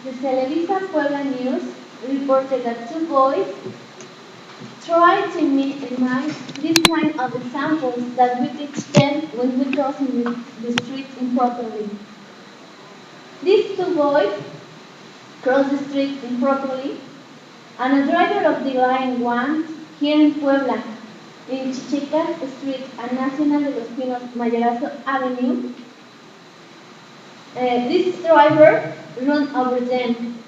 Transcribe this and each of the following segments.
The Televisa Puebla News reported that two boys tried to minimize this kind of examples that we teach them when we cross the street improperly. These two boys crossed the street improperly, and a driver of the Line 1 here in Puebla, in Chichica Street and Nacional de los Pinos Mayorazzo Avenue, this driver ran over them,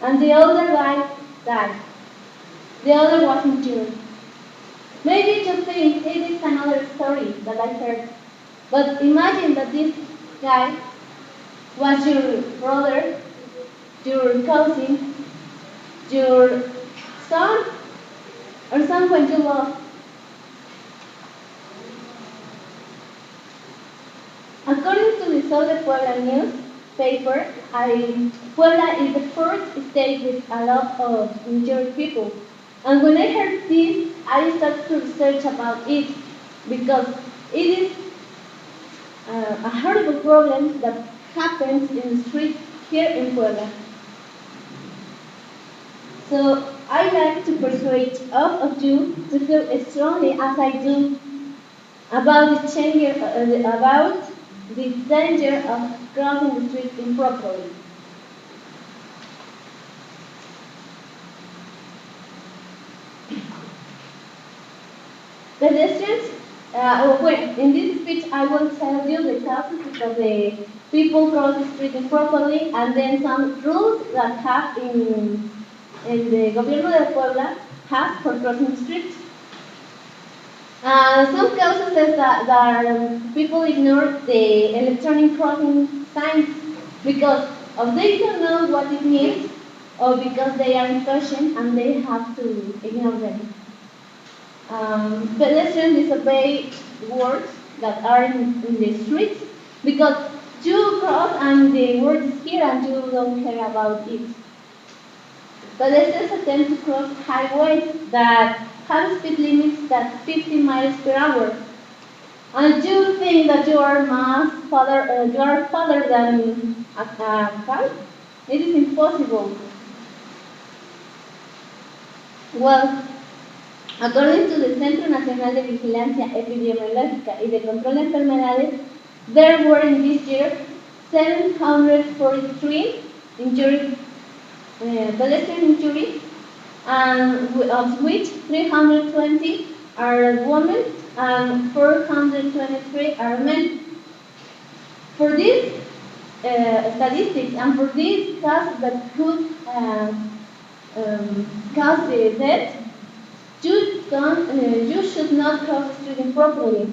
and the other guy died. The other was injured. Maybe you think it is another story that I heard, but imagine that this guy was your brother, your cousin, your son, or someone you love. According to the Elda Puebla newspaper, Puebla is the first state with a lot of injured people. And when I heard this, I started to research about it because it is a horrible problem that happens in the streets here in Puebla. So I like to persuade all of you to feel as strongly as I do about the danger of crossing the street improperly. Pedestrians, in this speech I will tell you the causes because the people cross the street improperly and then some rules that have in the Gobierno de Puebla have for crossing the street. Some causes is that people ignore the electronic crossing signs because of they don't know what it means or because they are impatient and they have to ignore them. Pedestrians disobey words that are in the streets because you cross and the word is here and you don't care about it. Pedestrians attempt to cross highways that have speed limits that 50 miles per hour. And you think that you are farther than a car? It is impossible. Well, according to the Centro Nacional de Vigilancia Epidemiológica y de Control de Enfermedades, there were in this year 743 pedestrian injuries, and of which 320 are women and 423 are men. For these statistics and for these causes that could cause the death, you should not cross the street improperly.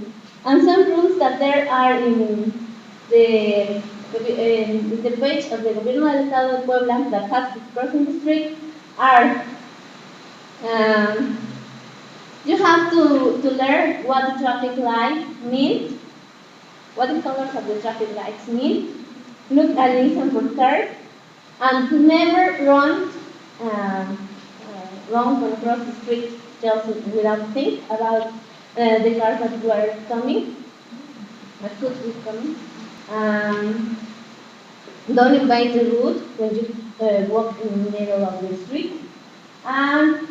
And some rules that there are in the page of the Gobierno del Estado de Puebla that has to crossing the street are you have to learn what the traffic light means, what the colors of the traffic lights mean, look and listen for cars, and never run when you cross the street just without think about the cars that were coming, that could be coming. Don't invade the road when you walk in the middle of the street. And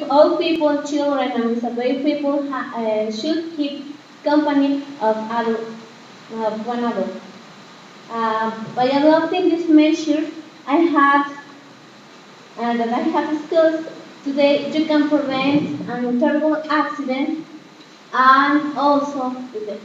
all people, children, and disabled people should keep company of one adult. By adopting this measure, that I have discussed today, you can prevent an terrible accident and also the death.